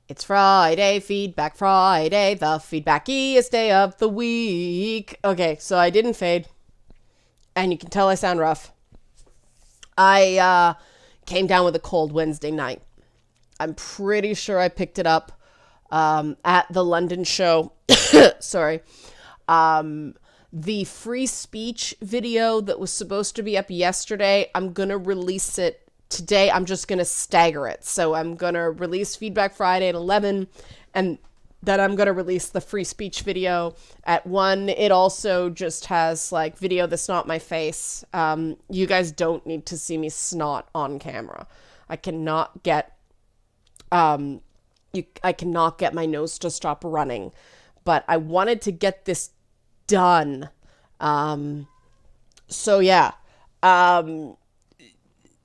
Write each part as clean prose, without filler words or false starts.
It's Friday, Feedback Friday, the feedbackiest day of the week. Okay, so I didn't fade, and you can tell I sound rough. I came down with a cold Wednesday night. I'm pretty sure I picked it up at the London show. Sorry. The free speech video that was supposed to be up yesterday, I'm going to release it today. I'm just going to stagger it. So I'm going to release Feedback Friday at 11, and then I'm going to release the free speech video at 1. It also just has like video that's not my face. You guys don't need to see me snot on camera. I cannot get I cannot get my nose to stop running, but I wanted to get this done. So yeah.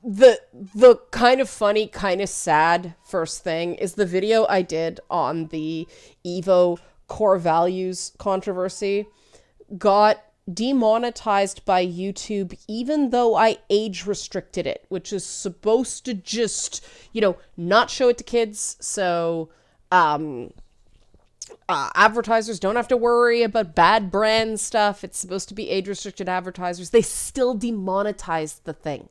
The kind of funny, kind of sad first thing is the video I did on the Evo core values controversy got demonetized by YouTube, even though I age restricted it, which is supposed to just, not show it to kids. So, advertisers don't have to worry about bad brand stuff. It's supposed to be age restricted advertisers. They still demonetized the thing.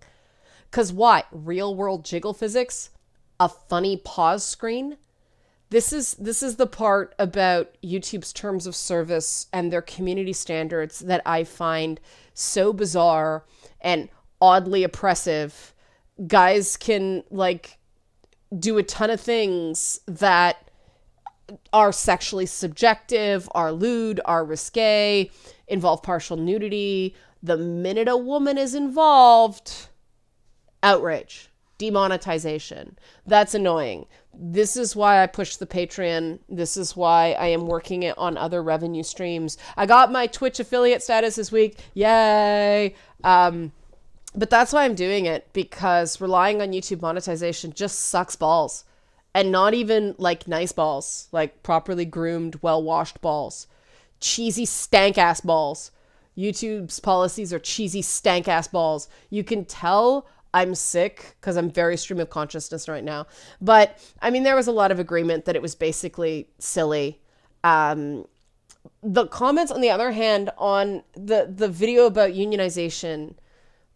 Because why? Real world jiggle physics? A funny pause screen? This is the part about YouTube's terms of service and their community standards that I find so bizarre and oddly oppressive. Guys can do a ton of things that are sexually subjective, are lewd, are risque, involve partial nudity. The minute a woman is involved, outrage, demonetization. That's annoying. This is why I push the Patreon. This is why I am working it on other revenue streams. I got my Twitch affiliate status this week. Yay! But that's why I'm doing it, because relying on YouTube monetization just sucks balls. And not even nice balls, properly groomed, well-washed balls. Cheesy stank-ass balls. YouTube's policies are cheesy stank-ass balls. You can tell I'm sick because I'm very stream of consciousness right now. But, there was a lot of agreement that it was basically silly. The comments, on the other hand, on the video about unionization,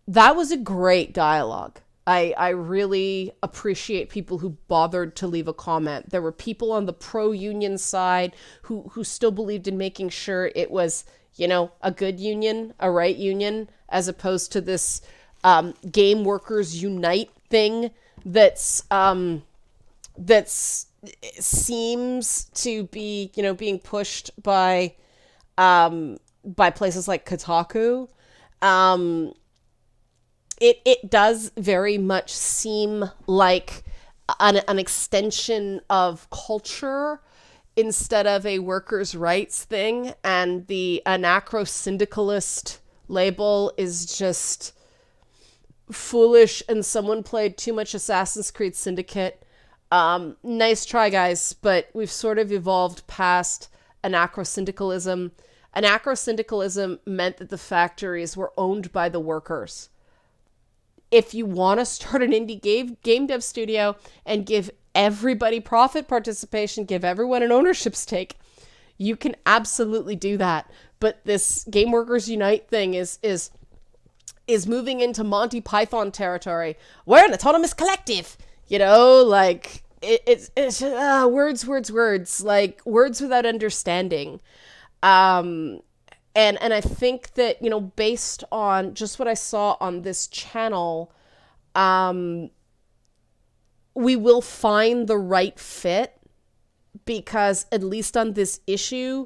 that was a great dialogue. I really appreciate people who bothered to leave a comment. There were people on the pro-union side who still believed in making sure it was, a good union, a right union, as opposed to this game workers unite thing that's seems to be being pushed by places like Kotaku. It does very much seem like an extension of culture instead of a workers' rights thing, and the anarcho-syndicalist label is just foolish, and someone played too much Assassin's Creed Syndicate. Nice try, guys, but we've sort of evolved past anarcho-syndicalism. Anarcho-syndicalism meant that the factories were owned by the workers. If you want to start an indie game dev studio and give everybody profit participation, give everyone an ownership stake, you can absolutely do that. But this Game Workers Unite thing is moving into Monty Python territory. We're an autonomous collective, it's words, words without understanding. And I think that, based on just what I saw on this channel, we will find the right fit, because at least on this issue,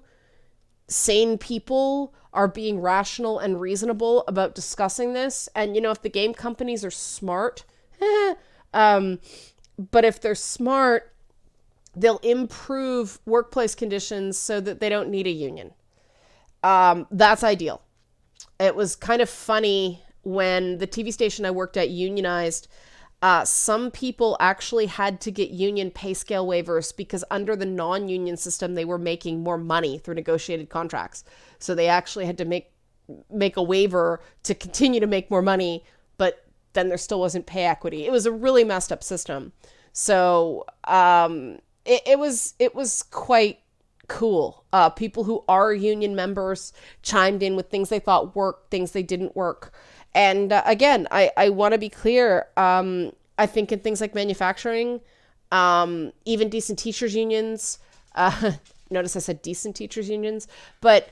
sane people are being rational and reasonable about discussing this. And, if the game companies are smart, but if they're smart, they'll improve workplace conditions so that they don't need a union. That's ideal. It was kind of funny when the TV station I worked at unionized. Some people actually had to get union pay scale waivers because under the non-union system, they were making more money through negotiated contracts. So they actually had to make a waiver to continue to make more money, but then there still wasn't pay equity. It was a really messed up system. So, it was quite cool. People who are union members chimed in with things they thought worked, things they didn't work. And again, I want to be clear. I think in things like manufacturing, even decent teachers unions, notice I said decent teachers unions, but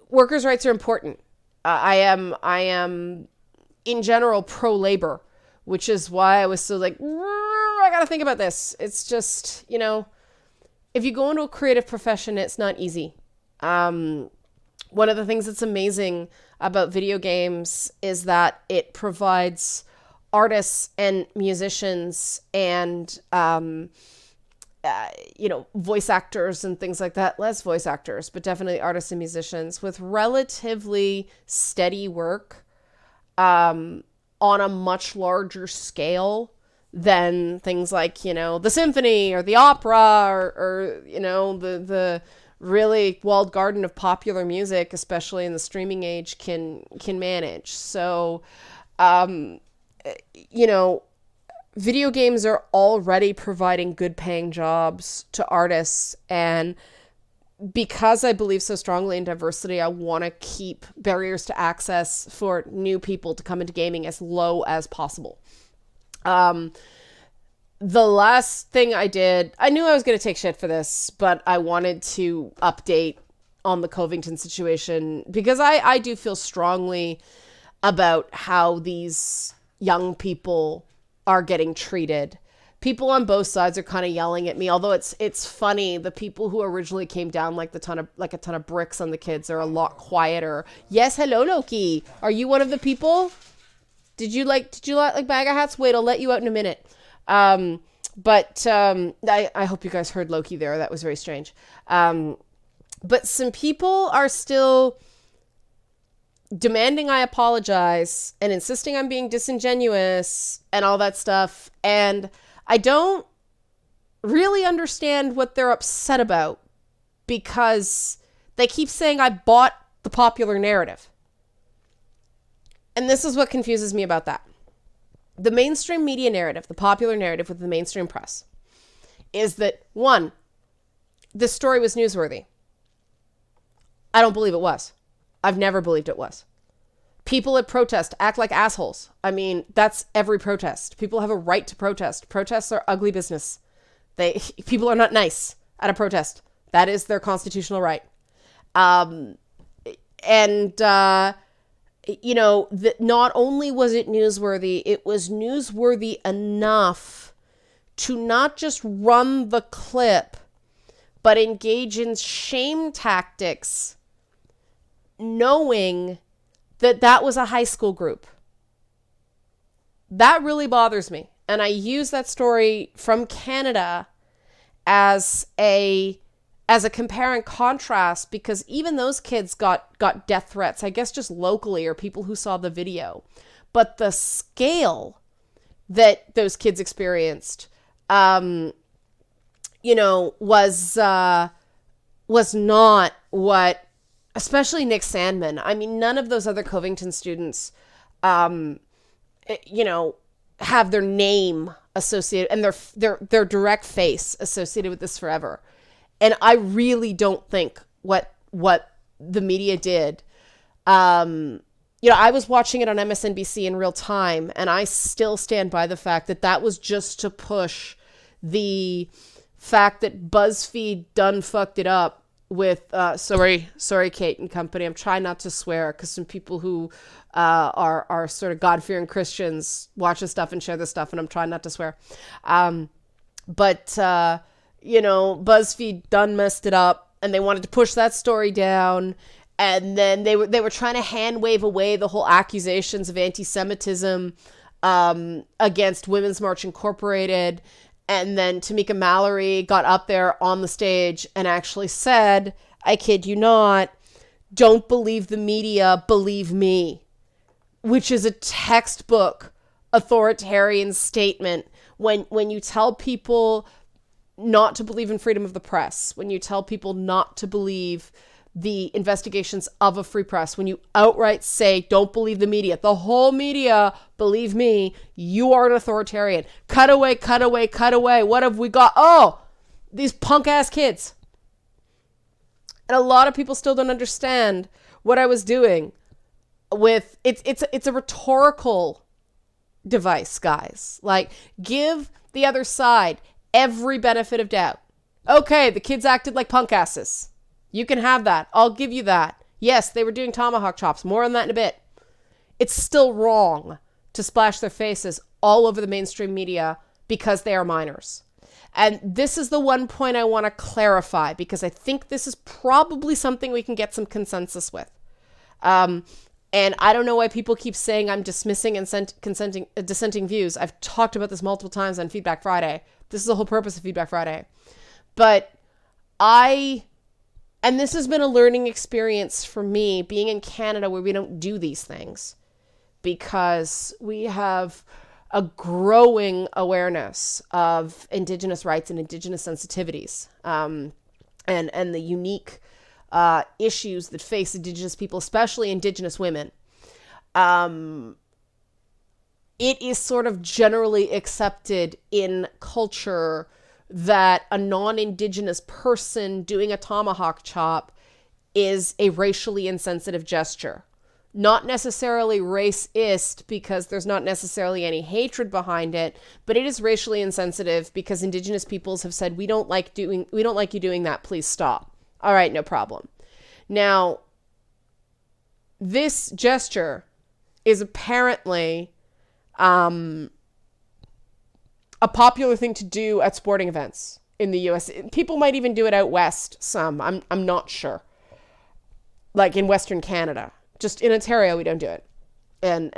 workers' rights are important. I am in general pro labor, which is why I was so like, I gotta think about this. It's just, if you go into a creative profession, it's not easy. One of the things that's amazing about video games is that it provides artists and musicians and, voice actors and things like that, less voice actors, but definitely artists and musicians with relatively steady work, on a much larger scale than things like, the symphony or the opera or the really walled garden of popular music, especially in the streaming age, can manage. So, video games are already providing good paying jobs to artists. And because I believe so strongly in diversity, I want to keep barriers to access for new people to come into gaming as low as possible. The last thing I did, I knew I was going to take shit for this, but I wanted to update on the Covington situation because I do feel strongly about how these young people are getting treated. People on both sides are kind of yelling at me, although it's funny. The people who originally came down like a ton of bricks on the kids are a lot quieter. Yes, hello Loki. Are you one of the people? Did you like bag of hats? Wait, I'll let you out in a minute. I hope you guys heard Loki there. That was very strange. But some people are still demanding I apologize and insisting I'm being disingenuous and all that stuff. And I don't really understand what they're upset about because they keep saying I bought the popular narrative. And this is what confuses me about that. The mainstream media narrative, the popular narrative with the mainstream press, is that, one, this story was newsworthy. I don't believe it was. I've never believed it was. People at protest act like assholes. I mean, that's every protest. People have a right to protest. Protests are ugly business. People are not nice at a protest. That is their constitutional right. Not only was it newsworthy, it was newsworthy enough to not just run the clip, but engage in shame tactics, knowing that was a high school group. That really bothers me. And I use that story from Canada as a compare and contrast, because even those kids got death threats, I guess just locally, or people who saw the video. But the scale that those kids experienced, was not what, especially Nick Sandman. I mean, none of those other Covington students, have their name associated and their direct face associated with this forever. And I really don't think what the media did. I was watching it on MSNBC in real time, and I still stand by the fact that was just to push the fact that BuzzFeed done fucked it up with, sorry, Kate and company. I'm trying not to swear because some people who are sort of God-fearing Christians watch this stuff and share this stuff, and I'm trying not to swear. BuzzFeed done messed it up, and they wanted to push that story down. And then they were trying to hand wave away the whole accusations of anti-Semitism against Women's March Incorporated. And then Tamika Mallory got up there on the stage and actually said, I kid you not, don't believe the media, believe me, which is a textbook authoritarian statement. When you tell people not to believe in freedom of the press, when you tell people not to believe the investigations of a free press, when you outright say, don't believe the media, the whole media, believe me, you are an authoritarian. Cut away, cut away, cut away. What have we got? Oh, these punk ass kids. And a lot of people still don't understand what I was doing with it's a rhetorical device, guys. Like, give the other side every benefit of doubt. Okay, the kids acted like punk asses. You can have that. I'll give you that. Yes, they were doing tomahawk chops. More on that in a bit. It's still wrong to splash their faces all over the mainstream media because they are minors. And this is the one point I want to clarify, because I think this is probably something we can get some consensus with. And I don't know why people keep saying I'm dismissing and dissenting views. I've talked about this multiple times on Feedback Friday. This is the whole purpose of Feedback Friday. But and this has been a learning experience for me, being in Canada where we don't do these things, because we have a growing awareness of Indigenous rights and Indigenous sensitivities, and the unique issues that face Indigenous people, especially Indigenous women. It is sort of generally accepted in culture that a non-Indigenous person doing a tomahawk chop is a racially insensitive gesture. Not necessarily racist, because there's not necessarily any hatred behind it, but it is racially insensitive because Indigenous peoples have said, we don't like you doing that, please stop. All right, no problem. Now, this gesture is apparently a popular thing to do at sporting events in the US. People might even do it out west, some. I'm not sure. Like in Western Canada. Just in Ontario, we don't do it. And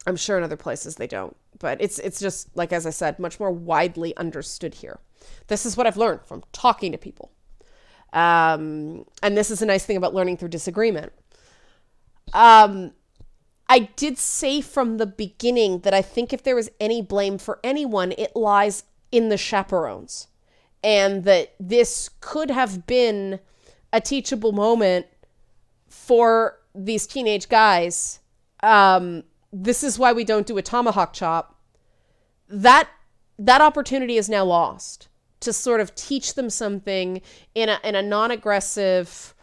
I'm sure in other places they don't. But it's just, like, as I said, much more widely understood here. This is what I've learned from talking to people. And this is a nice thing about learning through disagreement. I did say from the beginning that I think if there was any blame for anyone, it lies in the chaperones. And that this could have been a teachable moment for these teenage guys. This is why we don't do a tomahawk chop. That opportunity is now lost, to sort of teach them something in a non-aggressive,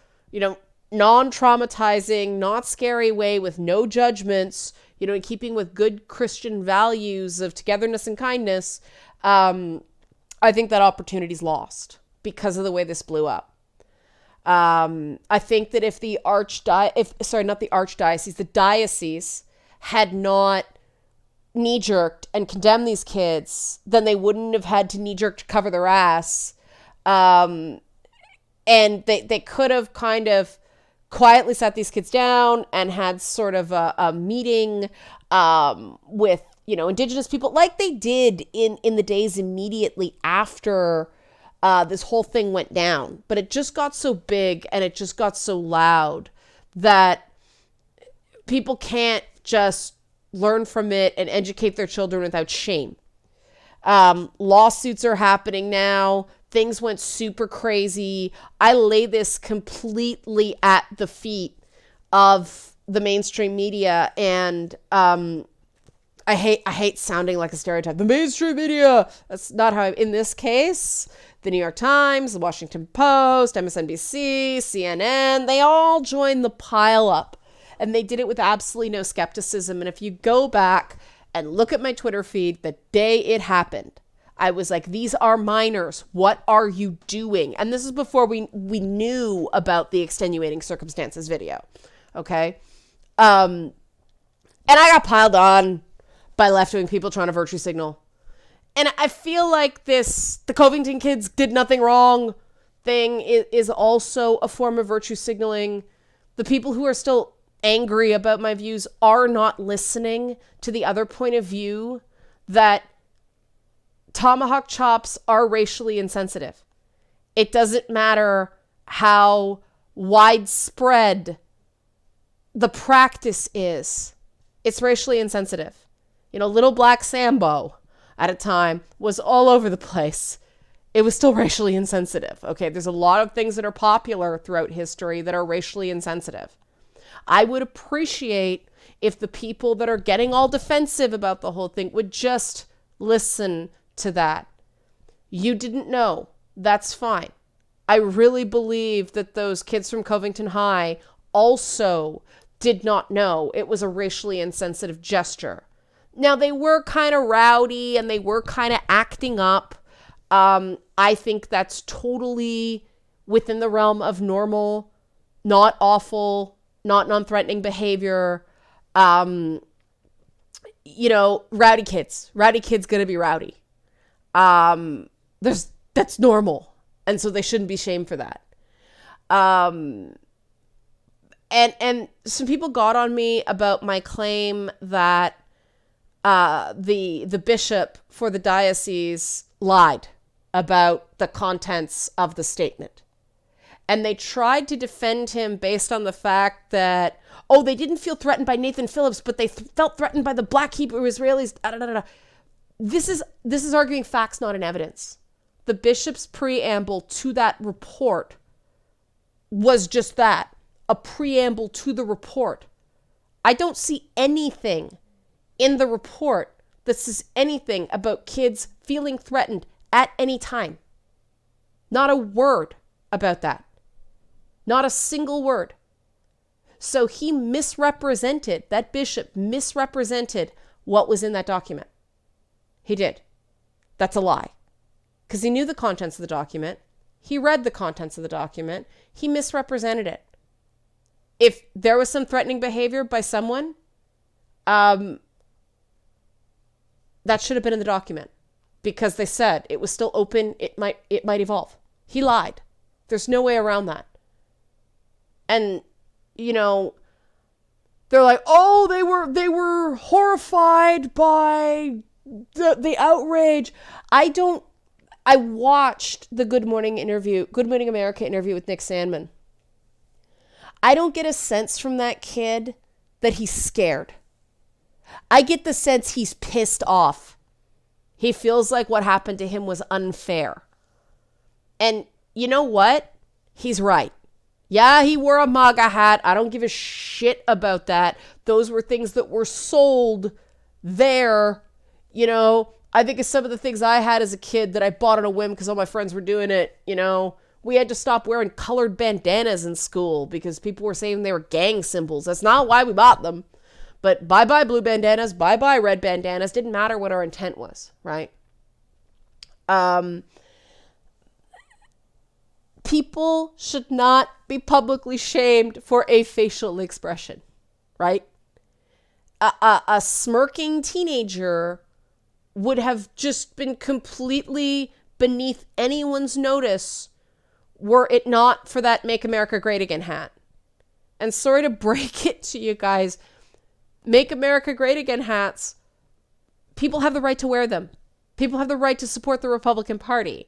non-traumatizing, not scary way, with no judgments, in keeping with good Christian values of togetherness and kindness. I think that opportunity's lost because of the way this blew up. I think that if the diocese had not knee-jerked and condemned these kids, then they wouldn't have had to knee-jerk to cover their ass. And they could have kind of quietly sat these kids down and had sort of a meeting with, Indigenous people, like they did in the days immediately after this whole thing went down. But it just got so big and it just got so loud that people can't just learn from it and educate their children without shame. Lawsuits are happening now. Things went super crazy. I lay this completely at the feet of the mainstream media, and I hate sounding like a stereotype. The mainstream media. That's not how in this case, the New York Times, the Washington Post, MSNBC, CNN, they all joined the pile up, and they did it with absolutely no skepticism. And if you go back and look at my Twitter feed the day it happened, I was like, these are minors. What are you doing? And this is before we knew about the extenuating circumstances video. Okay. And I got piled on by left-wing people trying to virtue signal. And I feel like the Covington kids did nothing wrong thing is also a form of virtue signaling. The people who are still angry about my views are not listening to the other point of view that tomahawk chops are racially insensitive. It doesn't matter how widespread the practice is. It's racially insensitive. Little Black Sambo at a time was all over the place. It was still racially insensitive. Okay, there's a lot of things that are popular throughout history that are racially insensitive. I would appreciate if the people that are getting all defensive about the whole thing would just listen to that. You didn't know. That's fine. I really believe that those kids from Covington High also did not know it was a racially insensitive gesture. Now, they were kind of rowdy and they were kind of acting up. I think that's totally within the realm of normal, not awful, not non-threatening behavior. Rowdy kids. Rowdy kids gonna be rowdy. That's normal. And so they shouldn't be shamed for that. And some people got on me about my claim that the bishop for the diocese lied about the contents of the statement. And they tried to defend him based on the fact that, they didn't feel threatened by Nathan Phillips, but they felt threatened by the Black Hebrew Israelis. This is arguing facts, not in evidence. The bishop's preamble to that report was just that, a preamble to the report. I don't see anything in the report that says anything about kids feeling threatened at any time. Not a word about that. Not a single word. So he that bishop misrepresented what was in that document. He did. That's a lie. Because he knew the contents of the document. He read the contents of the document. He misrepresented it. If there was some threatening behavior by someone, that should have been in the document. Because they said it was still open, it might evolve. He lied. There's no way around that. And, they're like, they were horrified by the outrage. I watched the Good Morning America interview with Nick Sandmann. I don't get a sense from that kid that he's scared. I get the sense he's pissed off. He feels like what happened to him was unfair. And you know what? He's right. Yeah, he wore a MAGA hat. I don't give a shit about that. Those were things that were sold there. I think of some of the things I had as a kid that I bought on a whim because all my friends were doing it. We had to stop wearing colored bandanas in school because people were saying they were gang symbols. That's not why we bought them. But bye-bye blue bandanas, bye-bye red bandanas. Didn't matter what our intent was, right? People should not be publicly shamed for a facial expression, right? A smirking teenager would have just been completely beneath anyone's notice were it not for that Make America Great Again hat. And sorry to break it to you guys, Make America Great Again hats, people have the right to wear them. People have the right to support the Republican Party.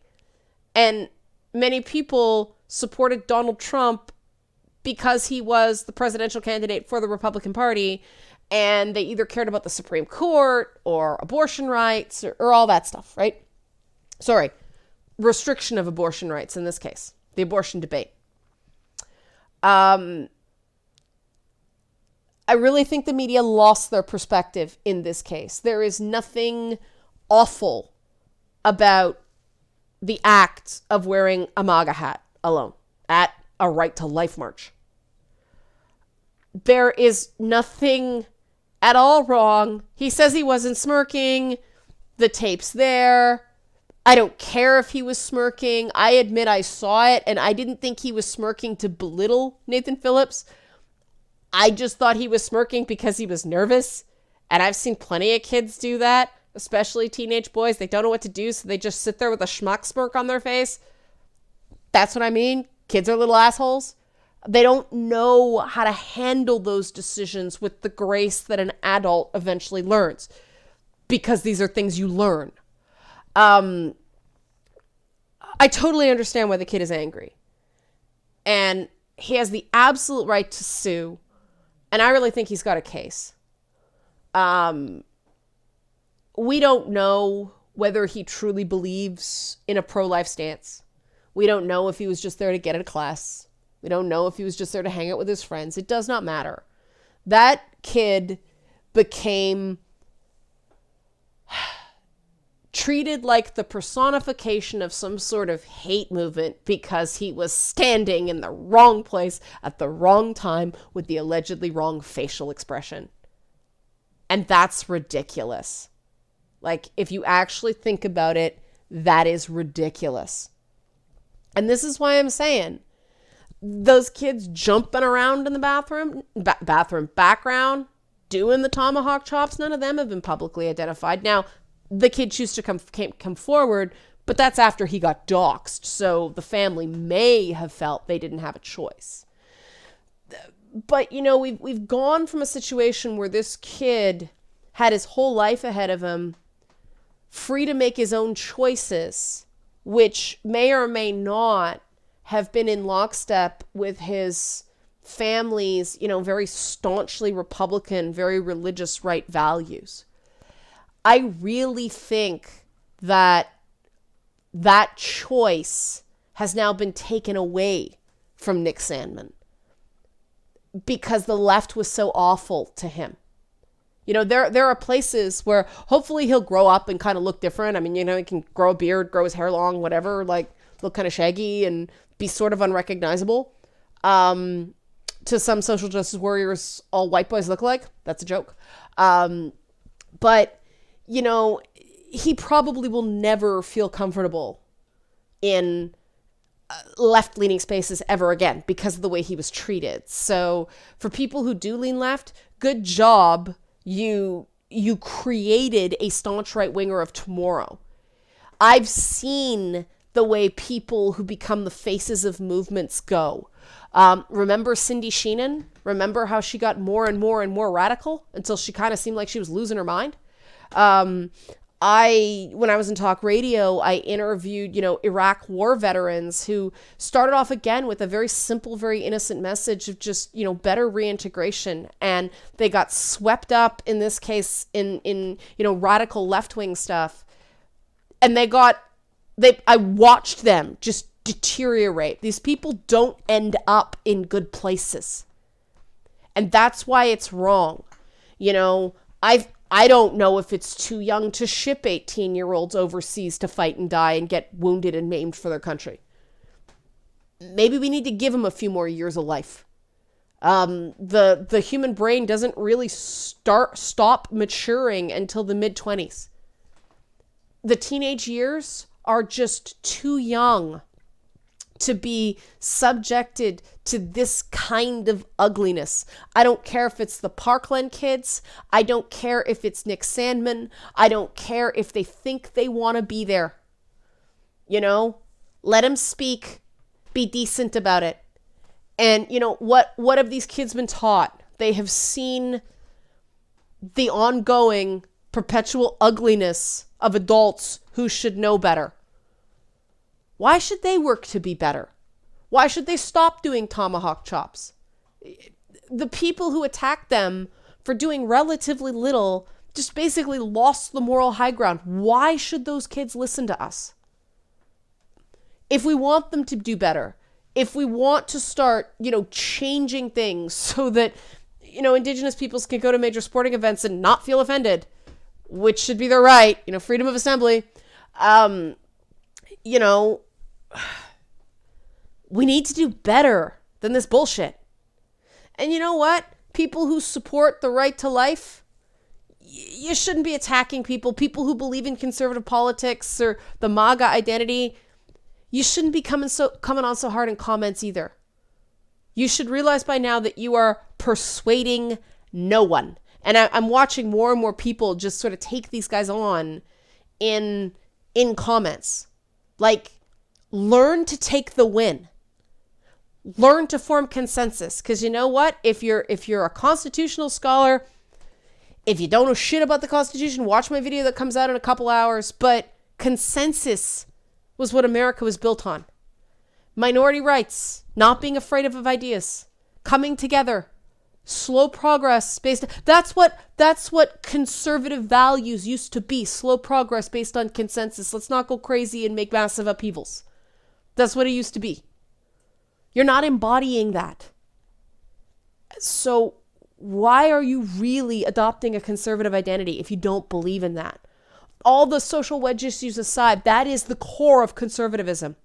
And many people supported Donald Trump because he was the presidential candidate for the Republican Party, and they either cared about the Supreme Court or abortion rights or all that stuff, right? Sorry, restriction of abortion rights in this case, the abortion debate. I really think the media lost their perspective in this case. There is nothing awful about the act of wearing a MAGA hat alone at a Right to Life march. There is nothing at all wrong. He says he wasn't smirking. The tape's there. I don't care if he was smirking. I admit I saw it, and I didn't think he was smirking to belittle Nathan Phillips. I just thought he was smirking because he was nervous. And I've seen plenty of kids do that, especially teenage boys. They don't know what to do, so they just sit there with a schmuck smirk on their face. That's what I mean. Kids are little assholes. They don't know how to handle those decisions with the grace that an adult eventually learns, because these are things you learn. I totally understand why the kid is angry. And he has the absolute right to sue. And I really think he's got a case. We don't know whether he truly believes in a pro-life stance. We don't know if he was just there to get out of class. We don't know if he was just there to hang out with his friends. It does not matter. That kid became treated like the personification of some sort of hate movement because he was standing in the wrong place at the wrong time with the allegedly wrong facial expression. And that's ridiculous. Like, if you actually think about it, that is ridiculous. And this is why I'm saying those kids jumping around in the background, doing the tomahawk chops, none of them have been publicly identified. Now, the kid chose to come forward, but that's after he got doxxed. So the family may have felt they didn't have a choice. But, you know, we've gone from a situation where this kid had his whole life ahead of him, free to make his own choices, which may or may not have been in lockstep with his family's, you know, very staunchly Republican, very religious right values. I really think that that choice has now been taken away from Nick Sandmann because the left was so awful to him. You know, there are places where hopefully he'll grow up and kind of look different. I mean, you know, he can grow a beard, grow his hair long, whatever, like look kind of shaggy and be sort of unrecognizable. To some social justice warriors, all white boys look like. That's a joke. But, you know, he probably will never feel comfortable in left-leaning spaces ever again because of the way he was treated. So for people who do lean left, good job. You created a staunch right-winger of tomorrow. I've seen the way people who become the faces of movements go. Remember Cindy Sheehan? Remember how she got more and more and more radical until she kind of seemed like she was losing her mind? When I was in talk radio, I interviewed, you know, Iraq war veterans who started off again with a very simple, very innocent message of just, you know, better reintegration. And they got swept up in this case in, you know, radical left-wing stuff. And I watched them just deteriorate. These people don't end up in good places. And that's why it's wrong. You know, I don't know if it's too young to ship 18-year-olds overseas to fight and die and get wounded and maimed for their country. Maybe we need to give them a few more years of life. The human brain doesn't really stop maturing until the mid-20s. The teenage years are just too young to be subjected to this kind of ugliness. I don't care if it's the Parkland kids. I don't care if it's Nick Sandmann. I don't care if they think they want to be there. You know, let them speak. Be decent about it. And, you know, what have these kids been taught? They have seen the ongoing perpetual ugliness of adults who should know better. Why should they work to be better? Why should they stop doing tomahawk chops? The people who attacked them for doing relatively little just basically lost the moral high ground. Why should those kids listen to us? If we want them to do better, if we want to start, you know, changing things so that, you know, Indigenous peoples can go to major sporting events and not feel offended, which should be their right, you know, freedom of assembly, you know, we need to do better than this bullshit. And you know what? People who support the right to life, you shouldn't be attacking people. People who believe in conservative politics or the MAGA identity, you shouldn't be coming on so hard in comments either. You should realize by now that you are persuading no one. And I'm watching more and more people just sort of take these guys on in comments. Like, learn to take the win. Learn to form consensus. Because you know what? If you're a constitutional scholar, if you don't know shit about the Constitution, watch my video that comes out in a couple hours. But consensus was what America was built on. Minority rights, not being afraid of ideas, coming together, Slow progress based, that's what conservative values used to be. Slow progress based on consensus. Let's not go crazy and make massive upheavals. That's what it used to be. You're not embodying that. So why are you really adopting a conservative identity if you don't believe in that? All the social wedge issues aside, that is the core of conservatism.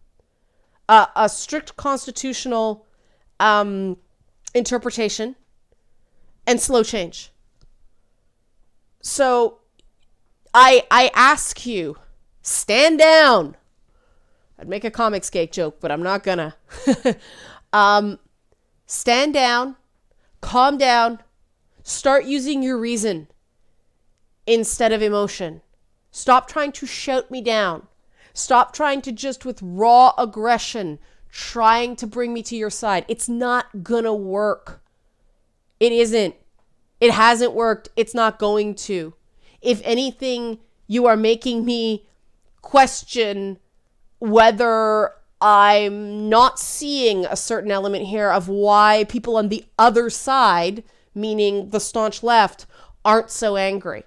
A strict constitutional interpretation and slow change. So I ask you, stand down. I'd make a comics gate joke, but I'm not gonna. Stand down, calm down, start using your reason instead of emotion. Stop trying to shout me down. Stop trying to just with raw aggression, trying to bring me to your side. It's not gonna work. It isn't. It hasn't worked. It's not going to. If anything, you are making me question whether I'm not seeing a certain element here of why people on the other side, meaning the staunch left, aren't so angry.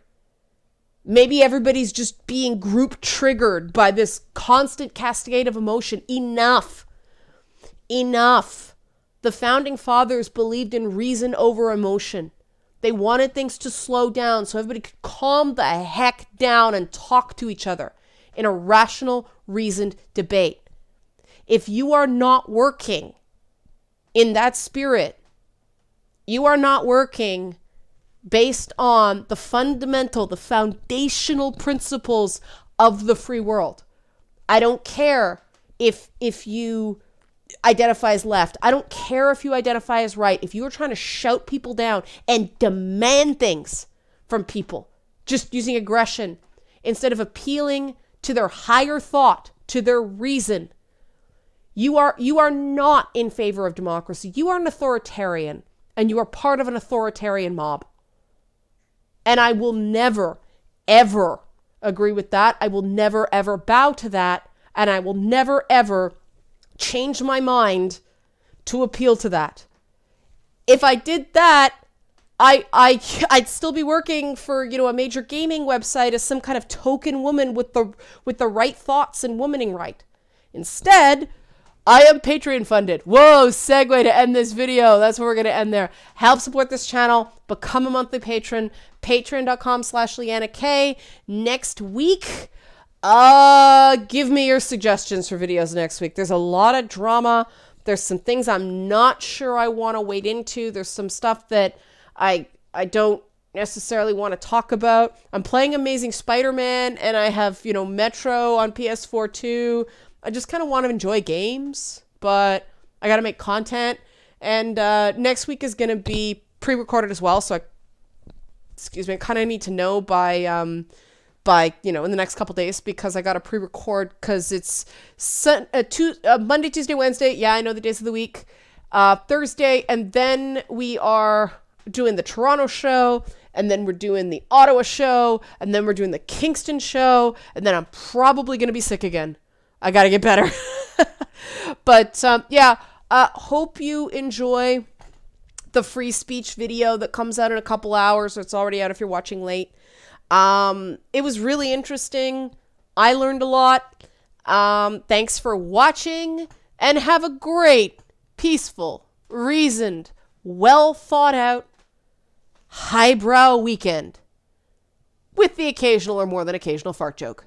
Maybe everybody's just being group triggered by this constant cascade of emotion. Enough. Enough. The founding fathers believed in reason over emotion. They wanted things to slow down so everybody could calm the heck down and talk to each other in a rational, reasoned debate. If you are not working in that spirit, you are not working based on the fundamental, the foundational principles of the free world. I don't care if you identify as left. I don't care if you identify as right. If you are trying to shout people down and demand things from people, just using aggression, instead of appealing to their higher thought, to their reason, you are not in favor of democracy. You are an authoritarian, and you are part of an authoritarian mob. And I will never, ever agree with that. I will never, ever bow to that. And I will never, ever change my mind to appeal to that. If I did that, I'd still be working for, a major gaming website as some kind of token woman with the right thoughts and womaning right. Instead, I am Patreon funded. Whoa, segue to end this video. That's where we're going to end there. Help support this channel. Become a monthly patron. Patreon.com/LeannaK. Next week, give me your suggestions for videos next week. There's a lot of drama. There's some things I'm not sure I want to wade into. There's some stuff that I don't necessarily want to talk about. I'm playing Amazing Spider-Man, and I have, Metro on PS4 too. I just kind of want to enjoy games, but I got to make content. And next week is going to be pre-recorded as well. So I kind of need to know by in the next couple days, because I got to pre-record because it's Monday, Tuesday, Wednesday. Yeah, I know the days of the week. Thursday. And then we are doing the Toronto show. And then we're doing the Ottawa show. And then we're doing the Kingston show. And then I'm probably going to be sick again. I got to get better. But hope you enjoy the free speech video that comes out in a couple hours. Or it's already out if you're watching late. It was really interesting. I learned a lot. Thanks for watching, and have a great, peaceful, reasoned, well thought out, highbrow weekend with the occasional or more than occasional fart joke.